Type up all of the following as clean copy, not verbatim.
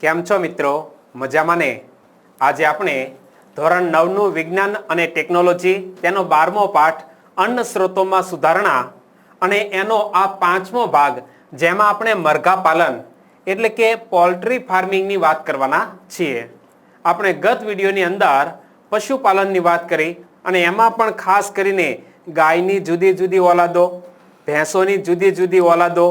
કેમ છો મિત્રો? મજામાં ને? આજે આપણે ધોરણ 9 નું વિજ્ઞાન અને ટેકનોલોજી તેનો 12મો પાઠ અન્ન સ્ત્રોતોમાં સુધારણા અને એનો આ 5મો ભાગ જેમાં આપણે મરઘા પાલન એટલે કે પોલ્ટ્રી ફાર્મિંગની વાત કરવાના છીએ. આપણે ગત વિડીયોની અંદર પશુપાલનની વાત કરી અને એમાં પણ ખાસ કરીને ગાયની જુદી જુદી ઓલાદો, ભેંસોની જુદી જુદી ઓલાદો,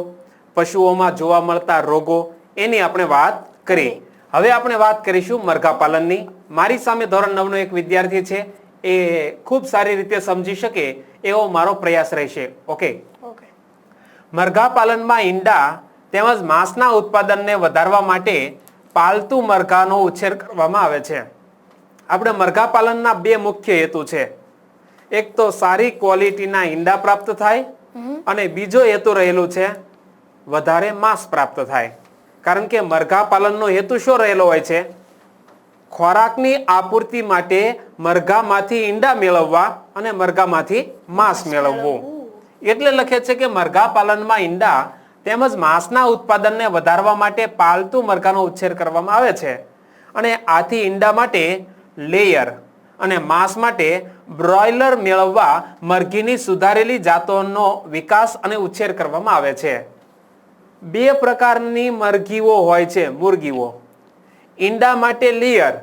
પશુઓમાં જોવા મળતા રોગો એની આપણે વાત કરી. હવે આપણે વાત કરીશું મરઘા પાલનની. મારી સામે ધોરણ 9 નો એક વિદ્યાર્થી છે, એ ખૂબ સારી રીતે સમજી શકે એવો મારો પ્રયાસ રહેશે. ઓકે. મરઘા પાલનમાં ઈંડા તેમજ માંસના ઉત્પાદનને વધારવા માટે પાલતુ મરઘાનો ઉછેર કરવામાં આવે છે. આપણે મરઘા પાલનના બે મુખ્ય હેતુ છે. એક તો સારી ક્વોલિટીના ઈંડા પ્રાપ્ત થાય અને બીજો હેતુ રહેલું છે વધારે માંસ પ્રાપ્ત થાય. કારણ કે મરઘા પાલનનો હેતુ શું રહેલો હોય છે? ખોરાકની આપૂર્તિ માટે મરઘામાંથી ઈંડા મેળવવા અને મરઘામાંથી માંસ મેળવવું. એટલે લખે છે કે મરઘા પાલનમાં ઈંડા તેમજ માંસના ઉત્પાદનને વધારવા માટે પાલતુ મરઘાનો ઉછેર કરવામાં આવે છે. અને આથી ઈંડા માટે લેયર અને માંસ માટે બ્રોઇલર મેળવવા મરઘીની સુધારેલી જાતોનો વિકાસ અને ઉછેર કરવામાં આવે છે. બે પ્રકારની મરઘીઓ હોય છે, મુરગીઓ. ઈંડા માટે લેયર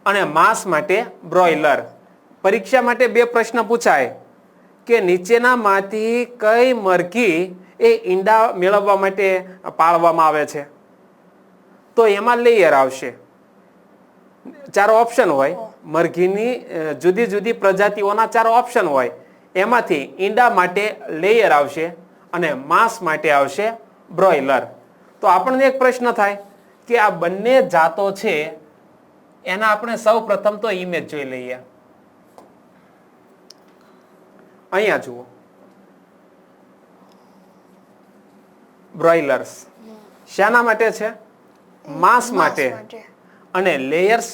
અને માંસ માટે બ્રોઇલર. પરીક્ષા માટે બે પ્રશ્ન પૂછાય કે નીચેનામાંથી કઈ મરઘી એ ઈંડા મેળવવા માટે પાળવામાં આવે છે? તો એમાં લેયર આવશે. 4 ઓપ્શન હોય, મરઘીની જુદી જુદી પ્રજાતિઓના 4 ઓપ્શન હોય, એમાંથી ઈંડા માટે લેયર આવશે અને માંસ માટે આવશે બ્રોઇલર. તો આપણને એક પ્રશ્ન થાય કે આ બંને જાતો છે એના આપણે સૌ પ્રથમ તો ઇમેજ જોઈ લઈએ. અહીંયા જુઓ, બ્રોઇલર્સ શાના માટે છે? માંસ માટે. અને લેયર્સ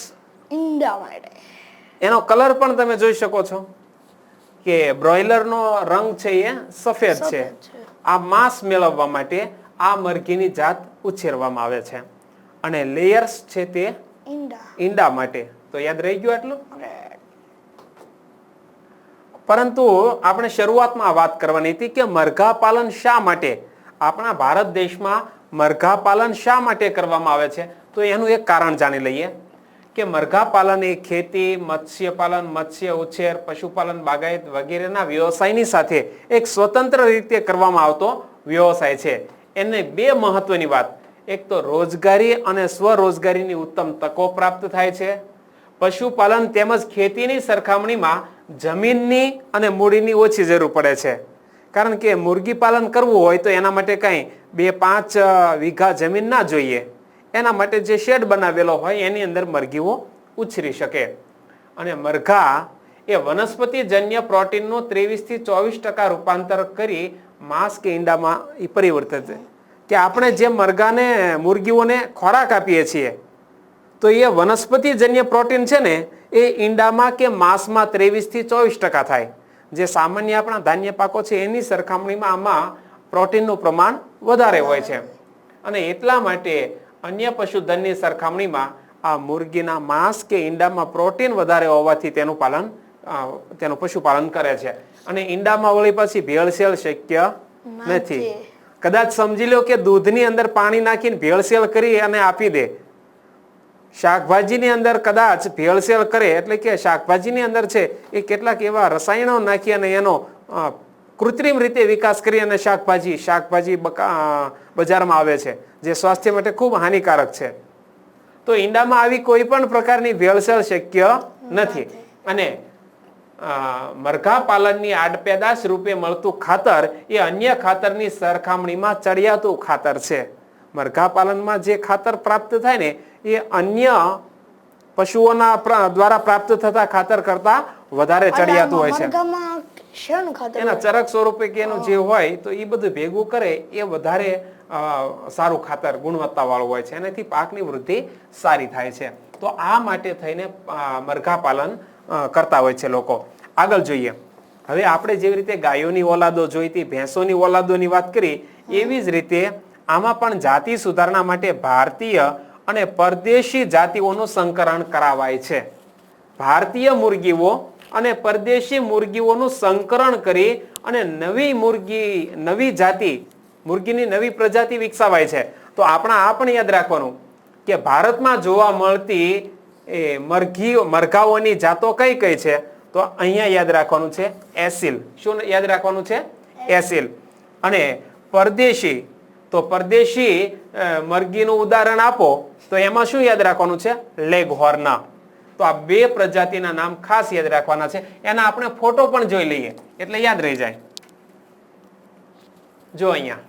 ઈંડા માટે. એનો કલર પણ તમે જોઈ શકો છો કે બ્રોઇલરનો રંગ છે એ સફેદ છે. આ માંસ મેળવવા માટે આ મરઘીની જાત ઉછેરવામાં આવે છે. અને લેયર્સ છે તે ઈંડા માટે. તો યાદ રહી ગયું એટલું? પરંતુ આપણે શરૂઆતમાં વાત કરવાની હતી કે મરઘા પાલન શા માટે આપણા ભારત દેશમાં મરઘા પાલન શા માટે કરવામાં આવે છે? તો એનું એક કારણ જાણી લઈએ કે મરઘા પાલન એ ખેતી, મત્સ્ય પાલન, મત્સ્ય ઉછેર, પશુપાલન, બાગાયત વગેરેના વ્યવસાયની સાથે એક સ્વતંત્ર રીતે કરવામાં આવતો વ્યવસાય છે. એને બે મહત્વની વાત, એક તો રોજગારી અને સ્વરોજગારીની ઉત્તમ તકો પ્રાપ્ત થાય છે. પશુપાલન તેમજ ખેતીની સરખામણીમાં જમીનની અને મૂડીની ઓછી જરૂર પડે છે. કારણ કે મુરગી પાલન કરવું હોય તો એના માટે કંઈ 2-5 વીઘા જમીન ના જોઈએ. એના માટે જે શેડ બનાવેલો હોય એની અંદર મરઘીઓ ઉછરી શકે. અને મરઘા એ વનસ્પતિજન્ય પ્રોટીનનું 23-24% રૂપાંતર કરી માંસ કે ઈંડામાં પરિવર્તિત છે. કે આપણે જે મરઘાને મુરગીઓને ખોરાક આપીએ છીએ તો એ વનસ્પતિજન્ય પ્રોટીન છે ને એ ઈંડામાં કે માંસમાં 23-24% થાય. જે સામાન્ય આપણા ધાન્ય પાકો છે એની સરખામણીમાં આમાં પ્રોટીનનું પ્રમાણ વધારે હોય છે. અને એટલા માટે અન્ય પશુધનની સરખામણીમાં આ મુરગીના માંસ કે ઈંડામાં પ્રોટીન વધારે હોવાથી તેનું પશુપાલન કરે છે. અને ઈંડામાં વળી પાછી ભેળસેળ શક્ય નથી. કદાચ સમજી લો કે દૂધની અંદર પાણી નાખીને ભેળસેળ કરી અને આપી દે. શાકભાજીની અંદર કદાચ ભેળસેળ કરે એટલે કે શાકભાજીની અંદર છે એ કેટલાક એવા રસાયણો નાખી અને એનો કૃત્રિમ રીતે વિકાસ કરી અને શાકભાજી બજારમાં આવે છે, જે સ્વાસ્થ્ય માટે ખૂબ હાનિકારક છે. તો ઈંડામાં આવી કોઈ પણ પ્રકારની ભેળસેળ શક્ય નથી. અને મરઘા પાલનની આડપેદાશ રૂપે મળતું ખાતર એ અન્ય ખાતરની સરખામણીમાં ચડિયાતું ખાતર છે. મરઘા પાલનમાં જે ખાતર પ્રાપ્ત થાય ને એ અન્ય પશુઓના દ્વારા પ્રાપ્ત થતા ખાતર કરતા વધારે ચડિયાતું હોય છે. એના ચરક સ્વરૂપે કે એનું જે હોય તો એ બધું ભેગું કરે એ વધારે સારું ખાતર, ગુણવત્તા વાળું હોય છે. એનાથી પાકની વૃદ્ધિ સારી થાય છે. તો આ માટે થઈને મરઘા પાલન કરતા હોય છે લોકો. આગળ જોઈએ. હવે આપણે જેવી રીતે ગાયોની ઓલાદો જોઈ હતી, ભેંસોની ઓલાદોની વાત કરી, એવી જ રીતે આમાં પણ જાતિ સુધારણા માટે ભારતીય અને પરદેશી જાતિઓનું સંકરણ કરાવાય છે. ભારતીય મુર્ગીઓ અને પરદેશી મુર્ગીઓનું સંકરણ કરી અને નવી જાતિ મુર્ગીની નવી પ્રજાતિ વિકસાવાય છે. તો આ પણ યાદ રાખવાનું કે ભારતમાં જોવા મળતી મરઘાઓની જાતો કઈ કઈ છે? તો અહીંયા યાદ રાખવાનું છે એસિલ. શું યાદ રાખવાનું છે? એસિલ. અને પરદેશી, તો પરદેશી મરઘીનું ઉદાહરણ આપો તો એમાં શું યાદ રાખવાનું છે? લેગહોર્ન. તો આ બે પ્રજાતિના નામ ખાસ યાદ રાખવાના છે. એના આપણે ફોટો પણ જોઈ લઈએ એટલે યાદ રહી જાય. જો અહીંયા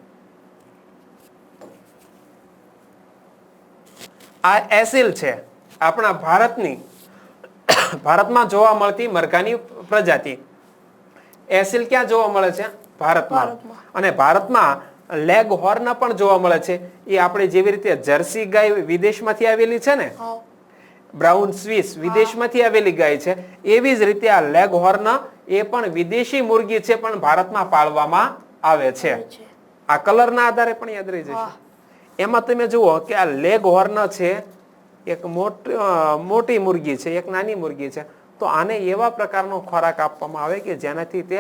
આ એસિલ છે, આપણા ભારતમાં જોવા મળતી મરઘાની પ્રજાતિ. એસિલ ક્યાં જોવા મળે છે? ભારતમાં. અને ભારતમાં લેગહોર્ન પણ જોવા મળે છે. એ આપણે જેવી રીતે જર્સી ગાય વિદેશમાંથી આવેલી છે ને, બ્રાઉન સ્વિસ વિદેશમાંથી આવેલી ગાય છે, એવી જ રીતે આ લેગહોર્ન એ પણ વિદેશી મુર્ગી છે, પણ ભારતમાં પાળવામાં આવે છે. આ કલરના આધારે પણ યાદ રહી જશે. એમાં તમે જુઓ કે આ લેગહોર્ન છે, એક મોટી મુર્ગી છે, એક નાની મુર્ગી છે. તો આને એવા પ્રકારનો ખોરાક આપવામાં આવે કે જેનાથી તે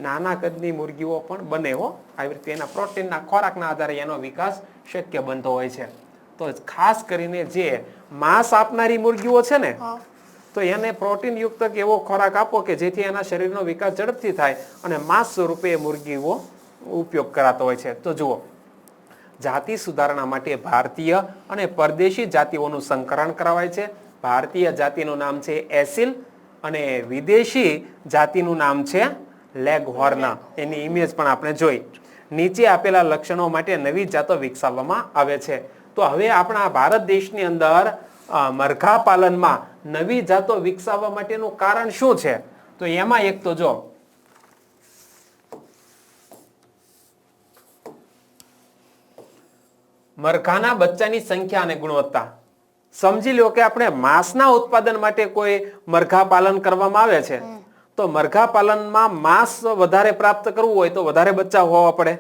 નાના કદની મુર્ગીઓ પણ બને હો. આવી રીતે એના પ્રોટીનના ખોરાકના આધારે એનો વિકાસ શક્ય બનતો હોય છે. તો ખાસ કરીને જે માંસ આપનારી મુર્ગીઓ છે ને, તો એને પ્રોટીન યુક્ત એવો ખોરાક આપો કે જેથી એના શરીરનો વિકાસ ઝડપથી થાય અને માંસ સ્વરૂપે મુર્ગીઓ ઉપયોગ કરાતો હોય છે. તો જુઓ, જાતિ સુધારણા માટે ભારતીય અને પરદેશી જાતિઓનું સંકરણ કરાવાય છે. ભારતીય જાતિનું નામ છે એસિલ અને વિદેશી જાતિનું નામ છે લેગહોર્ન. એની ઇમેજ પણ આપણે જોઈ. નીચે આપેલા લક્ષણો માટે નવી જાતો વિકસાવવામાં આવે છે. તો હવે આપણા ભારત દેશની અંદર મરઘા પાલનમાં નવી જાતો વિકસાવવા માટેનું કારણ શું છે? તો એમાં એક તો જો મરઘાના બચ્ચાની સંખ્યા અને ગુણવત્તા. સમજી લો કે આપણે માંસના ઉત્પાદન માટે કોઈ મરઘા પાલન કરવામાં આવે છે, તો મરઘા પાલનમાં માંસ વધારે પ્રાપ્ત કરવું હોય તો વધારે બચ્ચા હોવા પડે.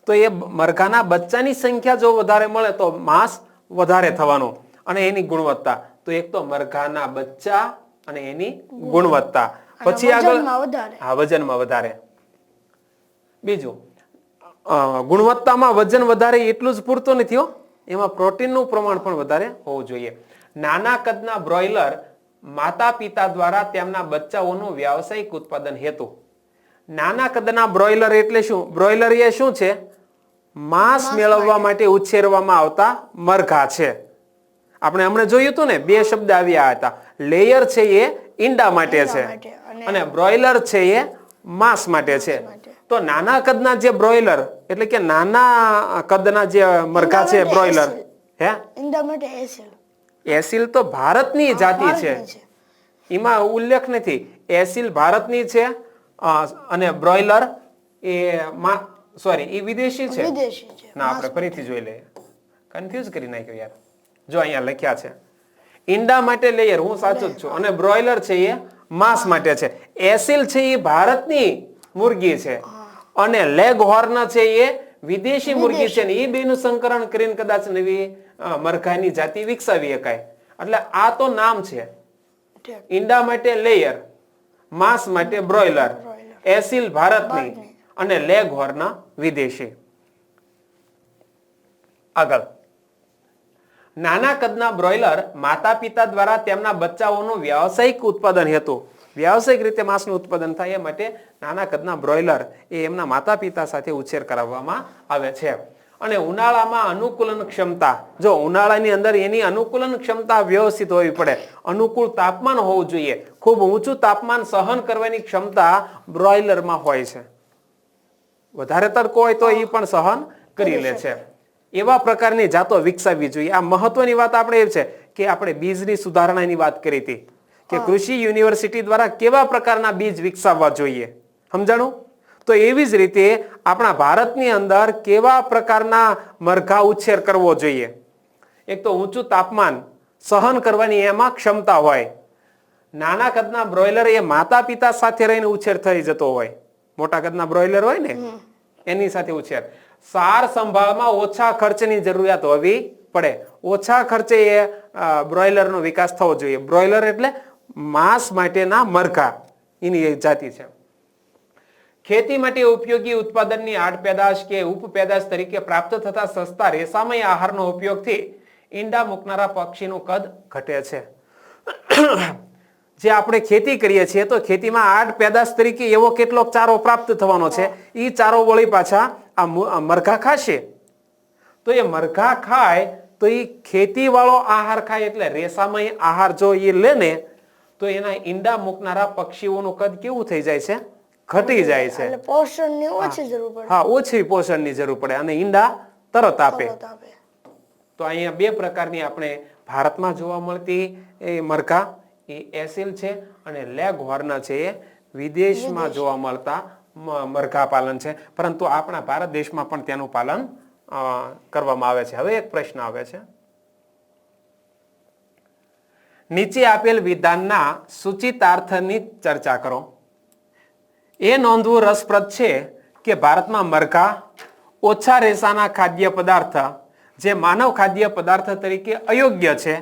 તો એ મરઘાના બચ્ચાની સંખ્યા જો વધારે મળે તો માંસ વધારે થવાનું. અને એની ગુણવત્તા, તો એક તો મરઘાના બચ્ચા અને એની ગુણવત્તા. પછી આગળ વજનમાં વધારે. બીજું, ગુણવત્તામાં વજન વધારે એટલું જ પૂરતું નથી હો, એમાં પ્રોટીનનું પ્રમાણ પણ વધારે હોવું જોઈએ. નાના કદના બ્રોઇલર માતા પિતા દ્વારા તેમના બચ્ચાઓનું વ્યાવસાયિક ઉત્પાદન હેતુ. નાના કદના બ્રોઇલર એટલે શું? બ્રોઇલર એ શું છે? માંસ મેળવવા માટે ઉછેરવામાં આવતા મરઘા છે. આપણે હમણાં જોયું હતું ને, બે શબ્દ આવ્યા હતા. લેયર છે એ ઈંડા માટે છે અને બ્રોઇલર છે એ માંસ માટે છે. તો નાના કદના જે બ્રોઇલર એટલે કે નાના કદના જે મરઘા છે બ્રોઇલર, એસિલ તો ભારતની જાતિ છે, એમાં ઉલ્લેખ નથી. એસિલ ભારતની છે અને બ્રોઇલર એ વિદેશી છે. ના, આપણે ફરીથી જોઈ લઈએ, કન્ફ્યુઝ કરી નાખ્યો યાર. જો અહીંયા લખ્યા છે ઈંડા માટે લેયર, હું સાચું જ છું, અને બ્રોઇલર છે એ માંસ માટે છે. એસિલ છે એ ભારતની મુર્ગી છે અને લેગહોર્ન છે એ વિદેશી મુર્ગી છે ને, એ બેનું સંકરણ કરીને કદાચ નવી મરઘાની જાતિ વિકસાવી શકાય. એટલે આ તો નામ છે. ઈંડા માટે લેયર, માંસ માટે બ્રોઇલર. એસિલ ભારતની અને લેગહોર્ન વિદેશી. આગળ, નાના કદના બ્રોઇલર માતા પિતા દ્વારા તેમના બચ્ચાઓનું વ્યાવસાયિક ઉત્પાદન હેતુ, વ્યાવસાયિક રીતે માંસનું ઉત્પાદન થાય એ માટે નાના કદના બ્રોઇલર એ એમના માતા પિતા સાથે ઉછેર કરાવવામાં આવે છે. અને ઉનાળામાં અનુકૂલન ક્ષમતા, જો ઉનાળાની અંદર એની અનુકૂલન ક્ષમતા વ્યવસ્થિત હોવી પડે. અનુકૂળ તાપમાન હોવું જોઈએ. ખૂબ ઊંચું તાપમાન સહન કરવાની ક્ષમતા બ્રોઇલરમાં હોય છે. વધારે તડકો હોય તો એ પણ સહન કરી લે છે. એવા પ્રકારની જાતો વિકસાવવી જોઈએ. આ મહત્વની વાત આપણે એ છે કે આપણે બીજની સુધારણાની વાત કરી હતી કે કૃષિ યુનિવર્સિટી દ્વારા કેવા પ્રકારના બીજ વિકસાવવા જોઈએ, સમજાણું? તો એવી જ રીતે આપણા ભારતની અંદર કેવા પ્રકારના મરઘા ઉછેર કરવો જોઈએ. એક તો ઊંચું તાપમાન સહન કરવાની એમાં ક્ષમતા હોય. નાના કદના બ્રોઇલર એ માતા પિતા સાથે રહીને ઉછેર થઈ જતો હોય. મોટા કદના બ્રોઇલર હોય ને એની સાથે ઉછેર. સાર સંભાળમાં ઓછા ખર્ચની જરૂરિયાત હોવી પડે. ઓછા ખર્ચે એ બ્રોઇલરનો વિકાસ થવો જોઈએ. બ્રોઇલર એટલે માંસ માટેના મરઘા, એની એક જાતિ છે. ખેતી માટે ઉપયોગી ઉત્પાદનની આડ પેદાશ કે ઉપપેદાશ તરીકે પ્રાપ્ત થતા સસ્તા રેસામય આહારનો ઉપયોગથી ઈંડા મૂકનારા પક્ષીનું કદ ઘટે છે. જે આપણે ખેતી કરીએ છીએ તો ખેતીમાં આડ પેદાશ તરીકે એવો કેટલોક ચારો પ્રાપ્ત થવાનો છે, એ ચારો વળી પાછા આ મરઘા ખાશે. તો એ મરઘા ખાય તો એ ખેતી વાળો આહાર ખાય એટલે રેસામય આહાર જો એ લે ને તો એના ઈંડા મૂકનારા પક્ષીઓનું કદ કેવું થઈ જાય છે? ઘટી જાય છે. એટલે પોષણની ઓછી જરૂર પડે. હા, ઓછી પોષણની જરૂર પડે અને ઈંડા તરત આપે. તો અહીંયા બે પ્રકારની આપણે ભારતમાં જોવા મળતી એ મરઘા એ એસિલ છે અને લેગહોર્ન છે એ વિદેશમાં જોવા મળતા મરઘા પાલન છે. પરંતુ આપણા ભારત દેશમાં પણ તેનું પાલન કરવામાં આવે છે. હવે એક પ્રશ્ન આવે છે, નીચે આપેલ વિધાનના સૂચિતાર્થની ચર્ચા કરો. એ નોંધવું રસપ્રદ છે કે ભારતમાં મરઘા ઓછા રેસાના ખાદ્ય પદાર્થ જે માનવ ખાદ્ય પદાર્થ તરીકે અયોગ્ય છે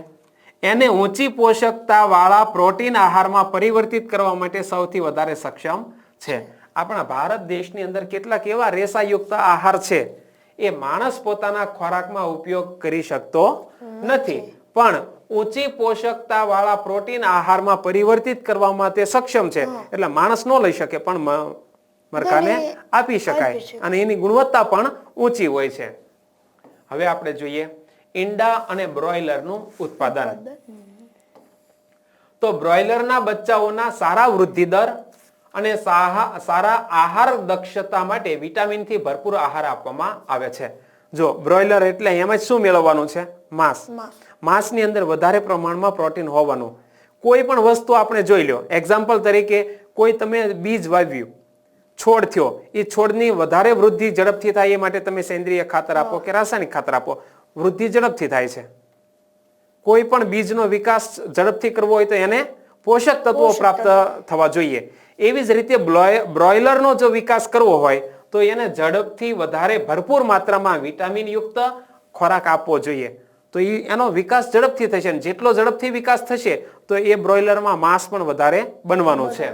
એને ઊંચી પોષકતા વાળા પ્રોટીન આહારમાં પરિવર્તિત કરવા માટે સૌથી વધારે સક્ષમ છે. આપણા ભારત દેશની અંદર કેટલાક એવા રેસાયુક્ત આહાર છે એ માણસ પોતાના ખોરાકમાં ઉપયોગ કરી શકતો નથી, પણ ઊંચી પોષકતા વાળા પ્રોટીન આહારમાં પરિવર્તિત કરવામાં તે સક્ષમ છે. એટલે માણસ ન લઈ શકે પણ મરઘાને આપી શકાય અને એની ગુણવત્તા પણ ઊંચી હોય છે. હવે આપણે જોઈએ ઈંડા અને બ્રોઇલરનું ઉત્પાદન. તો બ્રોઇલરના બચ્ચાઓના સારા વૃદ્ધિ દર અને સારા આહાર દક્ષતા માટે વિટામિનથી ભરપૂર આહાર આપવામાં આવે છે. જો બ્રોઇલર એટલે એમાં શું મેળવવાનું છે? માંસ. માંસની અંદર વધારે પ્રમાણમાં પ્રોટીન હોવાનું. કોઈ પણ વસ્તુ આપણે જોઈ લો, એક્ઝામ્પલ તરીકે કોઈ તમે બીજ વાવ્યું, છોડ થયો, એ છોડની વધારે વૃદ્ધિ ઝડપથી થાય એ માટે તમે સેન્દ્રિય ખાતર આપો કે રાસાયણિક ખાતર આપો, વૃદ્ધિ ઝડપથી થાય છે. કોઈ પણ બીજનો વિકાસ ઝડપથી કરવો હોય તો એને પોષક તત્વો પ્રાપ્ત થવા જોઈએ. એવી જ રીતે બ્રોઇલરનો જો વિકાસ કરવો હોય તો એને ઝડપથી વધારે ભરપૂર માત્રામાં વિટામિન યુક્ત ખોરાક આપવો જોઈએ. તો એનો વિકાસ ઝડપથી થશે, જેટલો ઝડપથી વિકાસ થશે તો એ બ્રોઇલરમાં માંસ પણ વધારે બનવાનું છે.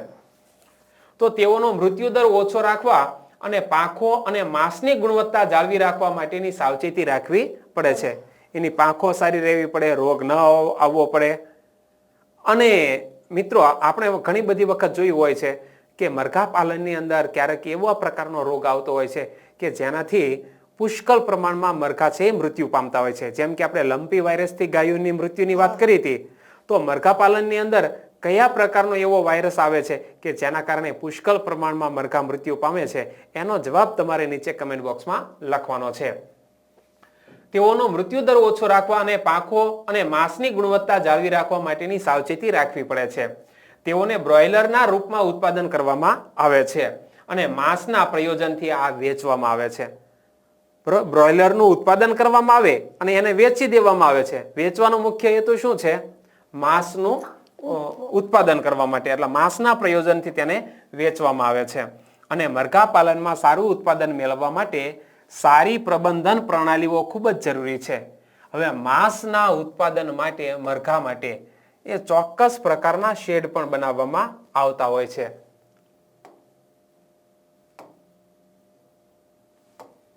તો તેઓનો મૃત્યુદર ઓછો રાખવા અને પાંખો અને માંસની ગુણવત્તા જાળવી રાખવા માટેની સાવચેતી રાખવી પડે છે. એની પાંખો સારી રહેવી પડે, રોગ ન આવવો પડે. અને મિત્રો આપણે ઘણી બધી વખત જોયું હોય છે કે મરઘા પાલનની અંદર ક્યારેક એવો પ્રકારનો રોગ આવતો હોય છે કે જેનાથી પુષ્કળ પ્રમાણમાં મરઘા છે મૃત્યુ પામતા હોય છે. જેમ કે આપણે લંપી વાયરસથી ગાયોની મૃત્યુની વાત કરી હતી, તો મરઘા પાલનની અંદર કયા પ્રકારનો એવો વાયરસ આવે છે કે જેના કારણે પુષ્કળ પ્રમાણમાં મરઘા મૃત્યુ પામે છે, એનો જવાબ તમારે નીચે કમેન્ટ બોક્સમાં લખવાનો છે. તેઓનો મૃત્યુદર ઓછો રાખવા અને પાંખો અને માંસની ગુણવત્તા જાળવી રાખવા માટેની સાવચેતી રાખવી પડે છે. તેઓને બ્રોઇલરના રૂપમાં ઉત્પાદન કરવામાં આવે છે અને માંસના પ્રયોજનથી આ વેચવામાં આવે છે. બ્રોઇલરનું ઉત્પાદન કરવામાં આવે અને એને વેચી દેવામાં આવે છે. વેચવાનો મુખ્ય હેતુ શું છે? માંસનું ઉત્પાદન કરવા માટે, એટલે માંસના પ્રયોજનથી તેને વેચવામાં આવે છે. અને મરઘા પાલનમાં સારું ઉત્પાદન મેળવવા માટે સારી પ્રબંધન પ્રણાલીઓ ખૂબ જ જરૂરી છે. હવે માંસના ઉત્પાદન માટે મરઘા માટે એ ચોક્કસ પ્રકારના શેડ પણ બનાવવામાં આવતા હોય છે.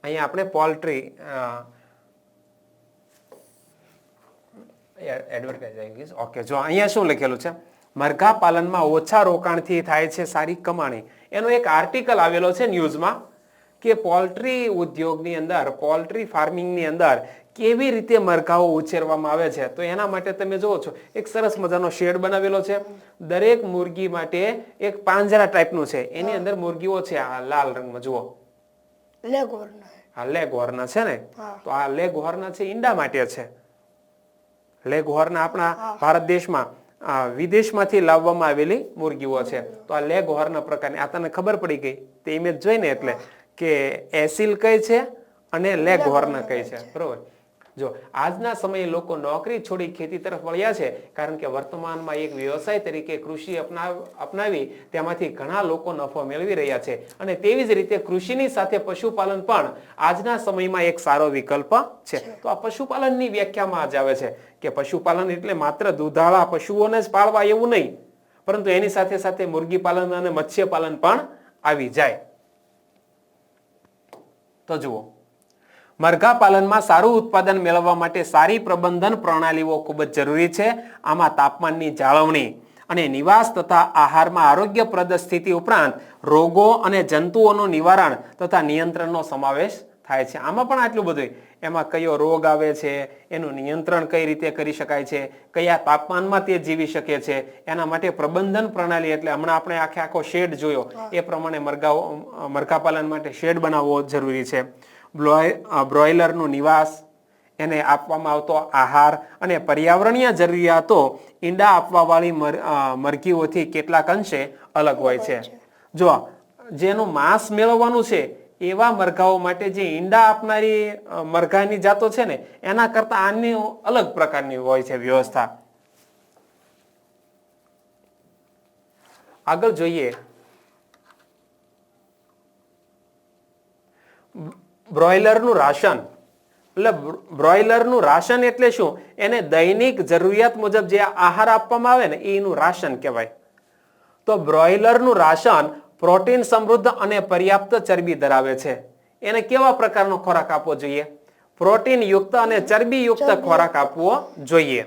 અહીંયા આપણે પોલ્ટ્રી એડવર્ટાઇઝ ઓકે, જો અહીંયા શું લખેલું છે? મરઘા પાલનમાં ઓછા રોકાણથી થાય છે સારી કમાણી. એનો એક આર્ટિકલ આવેલો છે ન્યૂઝમાં કે પોલ્ટ્રી ઉદ્યોગની અંદર, પોલ્ટ્રી ફાર્મિંગની અંદર કેવી રીતે મરઘાઓ ઉછેરવામાં આવે છે. તો એના માટે તમે જોવો છો એક સરસ મજાનો શેડ બનાવેલો છે. દરેક મુરગી માટે એક પાંજરા ટાઈપનું છે, એની અંદર મુરગીઓ છે. આ લાલ રંગમાં જુઓ, લેગહોર્ન છે ને, તો આ લેગહોર્ન છે ઈંડા માટે છે. લેગહોર્ન આપણા ભારત દેશમાં વિદેશમાંથી લાવવામાં આવેલી મુરગીઓ છે. તો આ લેગહોર્ન પ્રકારની, આ તને ખબર પડી ગઈ તે ઇમેજ જોઈને, એટલે કે એસિલ કઈ છે અને લેગહોર્ન કઈ છે, બરોબર. જો આજના સમયે લોકો નોકરી છોડી ખેતી તરફ વળ્યા છે, કારણ કે વર્તમાનમાં એક વ્યવસાય તરીકે કૃષિ અપનાવી તેમાંથી ઘણા લોકો નફો મેળવી રહ્યા છે. અને તેવી જ રીતે કૃષિની સાથે પશુપાલન પણ આજના સમયમાં એક સારો વિકલ્પ છે. તો આ પશુપાલનની વ્યાખ્યામાં જ આવે છે કે પશુપાલન એટલે માત્ર દૂધાળા પશુઓને જ પાળવા એવું નહીં, પરંતુ એની સાથે સાથે મુર્ગી પાલન અને મત્સ્ય પાલન પણ આવી જાય. તો જુઓ, મરઘા પાલનમાં સારું ઉત્પાદન મેળવવા માટે સારી પ્રબંધન પ્રણાલીઓ ખૂબ જ જરૂરી છે. આમાં તાપમાનની જાળવણી અને નિવાસ તથા આહારમાં આરોગ્યપ્રદ સ્થિતિ ઉપરાંત રોગો અને જંતુઓનું નિવારણ તથા નિયંત્રણનો સમાવેશ થાય છે. આમાં પણ આટલું બધું, એમાં કયો રોગ આવે છે, એનું નિયંત્રણ કઈ રીતે કરી શકાય છે, કયા તાપમાનમાં તે જીવી શકે છે, એના માટે પ્રબંધન પ્રણાલી, એટલે હમણાં આપણે આખો શેડ જોયો એ પ્રમાણે મરઘા પાલન માટે શેડ બનાવવો જરૂરી છે. બ્રોઇલરનું નિવાસ, એને આપવામાં આવતો આહાર અને પર્યાવરણીય જરૂરિયાતો ઈંડા આપવા વાળી મરઘીઓથી કેટલાક અંશે અલગ હોય છે. જો જેનું માંસ મેળવવાનું છે એવા મરઘાઓ માટે જે ઈંડા આપનારી મરઘાની જાતો છે ને, એના કરતા આની અલગ પ્રકારની હોય છે વ્યવસ્થા. આગળ જોઈએ, બ્રોઇલરનું રાશન. એટલે બ્રોઇલરનું રાશન એટલે શું? એને દૈનિક જરૂરિયાત મુજબ જે આહાર આપવામાં આવે ને એનું રાશન કહેવાય. તો બ્રોઇલરનું રાશન પ્રોટીન સમૃદ્ધ અને પર્યાપ્ત ચરબી ધરાવે છે. એને કેવા પ્રકારનો ખોરાક આપવો જોઈએ? પ્રોટીન યુક્ત અને ચરબી યુક્ત ખોરાક આપવો જોઈએ.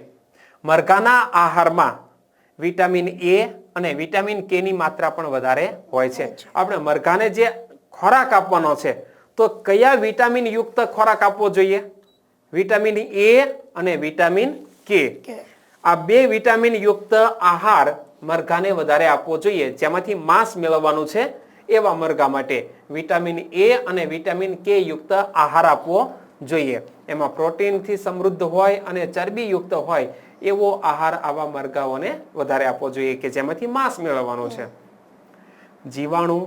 મરઘાના આહારમાં વિટામિન એ અને વિટામિન કે ની માત્રા પણ વધારે હોય છે. આપણે મરઘાને જે ખોરાક આપવાનો છે તો કયા વિટામિન યુક્ત ખોરાક આપવો જોઈએ? વિટામિન એ અને વિટામિન કે. આ બે વિટામિન યુક્ત આહાર મરઘાને વધારે આપવો જોઈએ. જેમાંથી માંસ મેળવવાનું છે એવા મરઘા માટે વિટામિન એ અને વિટામિન કે યુક્ત આહાર આપવો જોઈએ. એમાં પ્રોટીનથી સમૃદ્ધ હોય અને ચરબી યુક્ત હોય એવો આહાર આવા મરઘાઓને વધારે આપવો જોઈએ કે જેમાંથી માંસ મેળવવાનું છે. જીવાણુ,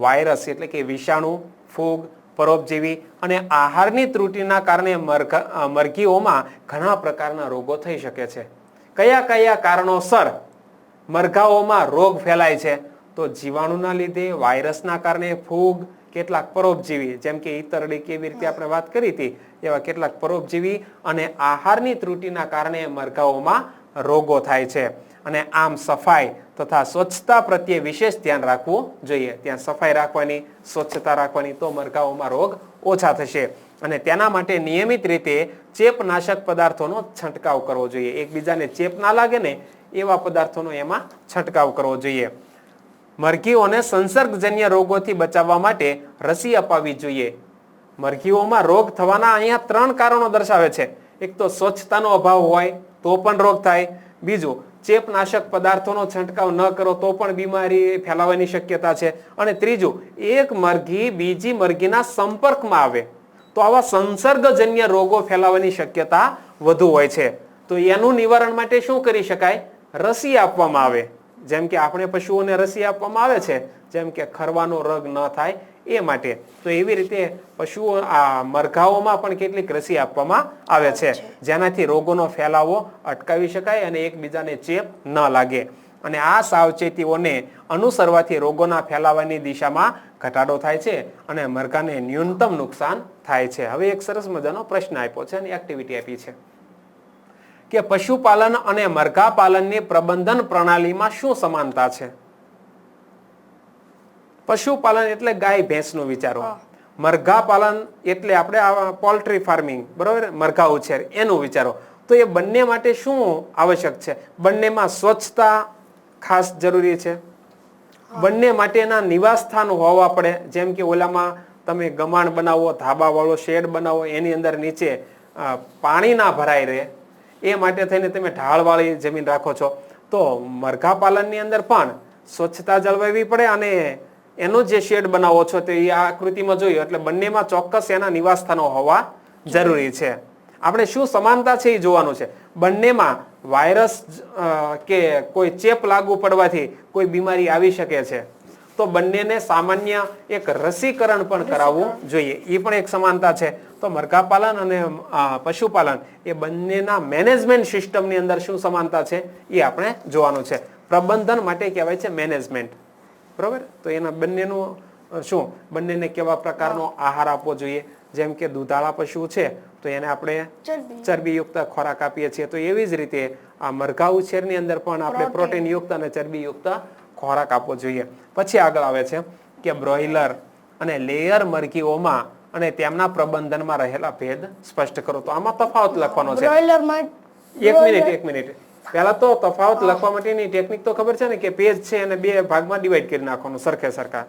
વાયરસ એટલે કે વિષાણુ, ફૂગ, પરોપજીવી અને આહારની ત્રુટિના કારણે મરઘીઓમાં ઘણા પ્રકારના રોગો થઈ શકે છે. કયા કયા કારણોસર મરઘાઓમાં રોગ ફેલાય છે? તો જીવાણુના લીધે, વાયરસના કારણે, ફૂગ, કેટલાક પરોપજીવી જેમ કે ઈતરડી કેવી રીતે આપણે વાત કરી હતી એવા કેટલાક પરોપજીવી અને આહારની ત્રુટિના કારણે મરઘાઓમાં રોગો થાય છે. અને આમ સફાઈ તથા સ્વચ્છતા પ્રત્યે વિશેષ ધ્યાન રાખવું જોઈએ. ત્યાં સફાઈ રાખવાની, સ્વચ્છતા રાખવાની, તો મરઘાઓમાં રોગ ઓછા થશે. અને તેના માટે નિયમિત રીતે ચેપનાશક પદાર્થોનો છંટકાવ કરવો જોઈએ. એકબીજાને ચેપ ના લાગે ને એવા પદાર્થોનો એમાં છંટકાવ કરવો જોઈએ. મરઘીઓને સંસર્ગજન્ય રોગોથી બચાવવા માટે રસી અપાવવી જોઈએ. મરઘીઓમાં રોગ થવાના અહીંયા 3 કારણો દર્શાવે છે. એક તો સ્વચ્છતાનો અભાવ હોય તો પણ રોગ થાય. બીજું, ચેપનાશક પદાર્થોનો છંટકાવ ન કરો તો પણ બીમારી ફેલાવાની શક્યતા છે. અને ત્રીજું, એક મરઘી બીજી મરઘીના સંપર્કમાં આવે તો આવા સંસર્ગજન્ય રોગો ફેલાવાની શક્યતા વધુ હોય છે. તો એનું નિવારણ માટે શું કરી શકાય? રસી આપવામાં આવે. જેમ કે આપણે પશુઓને રસી આપવામાં આવે છે, જેમ કે ખરવાનો રોગ ન થાય એ માટે. તો એવી રીતે પશુઓ મરઘાઓમાં પણ કેટલીક રસી આપવામાં આવે છે જેનાથી રોગોનો ફેલાવો અટકાવી શકાય અને એકબીજાને ચેપ ન લાગે. અને આ સાવચેતીઓને અનુસરવાથી રોગોના ફેલાવાની દિશામાં ઘટાડો થાય છે અને મરઘાને ન્યૂનતમ નુકસાન થાય છે. હવે એક સરસ મજાનો પ્રશ્ન આપ્યો છે અને એક્ટિવિટી આપી છે કે પશુપાલન અને મરઘા પાલનની પ્રબંધન પ્રણાલીમાં શું સમાનતા છે? પશુપાલન એટલે ગાય ભેંસનું વિચારો. મરઘા પાલન એટલે આપણે પોલ્ટ્રી ફાર્મિંગ, બરોબર, મરઘા ઉછેર, એનું વિચારો. તો એ બંને માટે શું આવશ્યક છે? બંનેમાં સ્વચ્છતા ખાસ જરૂરી છે. બંને માટેના નિવાસ સ્થાન હોવા પડે. જેમ કે ઓલામાં તમે ગમાણ બનાવો, ધાબા વાળો શેડ બનાવો, એની અંદર નીચે પાણી ના ભરાય રહે એ માટે થઈને તમે ઢાળવાળી જમીન રાખો છો. તો મરઘા પાલનની અંદર પણ સ્વચ્છતા જળવાવી પડે અને એનો જે શેડ બનાવો છો તો એ આકૃતિમાં જોયું એટલે બંનેમાં ચોક્કસ એના નિવાસ સ્થાનો હોવા જરૂરી છે. આપણે શું સમાનતા છે એ જોવાનું છે. બંનેમાં વાયરસ કે કોઈ ચેપ લાગુ પડવાથી કોઈ બીમારી આવી શકે છે. તો બંનેને સામાન્ય એક રસીકરણ પણ કરાવવું જોઈએ. એ પણ એક સમાનતા છે. તો મરઘા પાલન અને પશુપાલન એ બંનેના મેનેજમેન્ટ સિસ્ટમની અંદર શું સમાનતા છે એ આપણે જોવાનું છે. પ્રબંધન માટે કહેવાય છે મેનેજમેન્ટ, બરોબર. તો એના બંનેનું શું, બંનેને કેવા પ્રકારનો આહાર આપવો જોઈએ. જેમ કે દુધાળા પશુ છે તો એને આપણે ચરબીયુક્ત ખોરાક આપીએ છીએ, તો એવી જ રીતે આ મરઘા ઉછેરની અંદર પણ આપણે પ્રોટીનયુક્ત અને ચરબીયુક્ત ખોરાક આપવો જોઈએ. પછી આગળ આવે છે કે બ્રોઇલર અને લેયર મરઘીઓમાં અને તેમના પ્રબંધનમાં રહેલા ભેદ સ્પષ્ટ કરો. તો આમાં તફાવત લખવાનો છે. એક મિનિટ પહેલા તો તફાવત લખવા માટેની ટેકનિક તો ખબર છે ને, કે પેજ છે અને બે ભાગમાં ડિવાઈડ કરી નાખવાનું સરખે સરખા.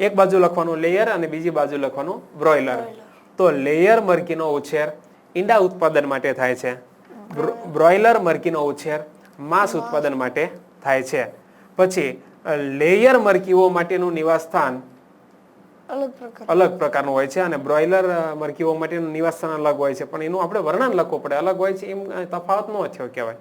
એક બાજુ લખવાનું લેયર અને બીજી બાજુ લખવાનું બ્રોઇલર. તો લેયર મરઘીનો ઉછેર ઈંડા ઉત્પાદન માટે થાય છે. બ્રોઇલર મરઘીનો ઉછેર માંસ ઉત્પાદન માટે થાય છે. પછી લેયર મરઘીઓ માટેનું નિવાસસ્થાન અલગ પ્રકારનું હોય છે અને બ્રોઇલર મરઘીઓ માટેનું નિવાસસ્થાન અલગ હોય છે. પણ એનું આપણે વર્ણન લખવું પડે, અલગ હોય છે એમ તફાવત ન થયો કહેવાય.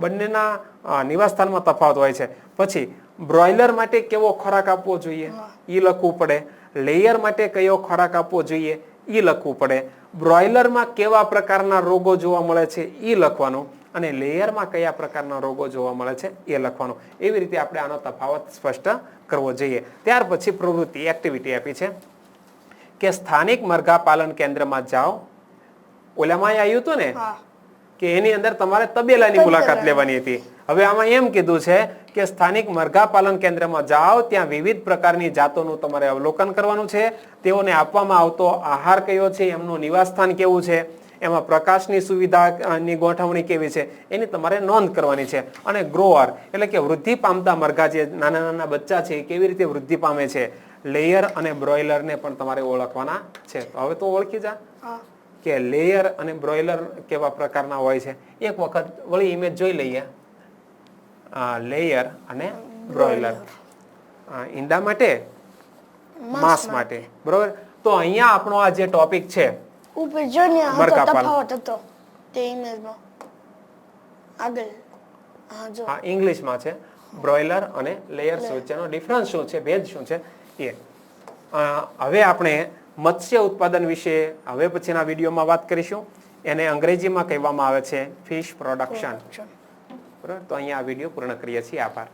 બંનેના નિવાસસ્થાનમાં તફાવત હોય છે. પછી બ્રોઇલર માટે કેવો ખોરાક આપવો જોઈએ એ લખવું પડે. લેયર માટે કયો ખોરાક આપવો જોઈએ એ લખવું પડે. બ્રોઇલરમાં કેવા પ્રકારના રોગો જોવા મળે છે એ લખવાનું અને લેયરમાં કયા પ્રકારના રોગો જોવા મળે છે એ લખવાનું. એવી રીતે આપણે આનો તફાવત સ્પષ્ટ કરવો જોઈએ. ત્યાર પછી પ્રવૃત્તિ એક્ટિવિટી આપી છે કે સ્થાનિક મરઘા પાલન કેન્દ્રમાં જાઓ. ઓલામાં આવ્યું હતું ને કે એની અંદર તમારે તબેલાની મુલાકાત લેવાની હતી. હવે આમાં એમ કીધું છે કે સ્થાનિક મરઘા પાલન કેન્દ્રમાં જાઓ, ત્યાં વિવિધ પ્રકારની જાતોનું તમારે અવલોકન કરવાનું છે. તેઓને આપવામાં આવતો આહાર કયો છે, એમનું નિવાસસ્થાન કેવું છે, એમાં પ્રકાશની સુવિધાની ગોઠવણી કેવી છે એની તમારે નોંધ કરવાની છે. અને ગ્રોઅર એટલે કે વૃદ્ધિ પામતા મરઘા જે નાના નાના બચ્ચા છે એ કેવી રીતે વૃદ્ધિ પામે છે. લેયર અને બ્રોઇલરને પણ તમારે ઓળખવાના છે. તો હવે તો ઓળખી જા કે લેયર અને બ્રોઇલર કેવા પ્રકારના હોય છે. એક વખત વળી ઇમેજ જોઈ લઈએ. લેયર અને બ્રોઇલર ઈંડા માટે, માંસ માટે, બરોબર. તો અહીંયા આપણો આ જે ટોપિક છે ઉપર જો ને મરઘા પાલન. તફાવત હતો તે ઇમેજમાં આગળ જો ઇંગ્લિશમાં છે બ્રોઇલર અને લેયર્સ વચ્ચેનો ડિફરન્સ શું છે, ભેદ શું છે એ. હવે આપણે મત્સ્ય ઉત્પાદન વિશે હવે પછીના વિડીયોમાં વાત કરીશું. એને અંગ્રેજીમાં કહેવામાં આવે છે ફિશ પ્રોડક્શન. બરાબર. તો અહીંયા આ વિડીયો પૂર્ણ કરીએ છીએ. આભાર.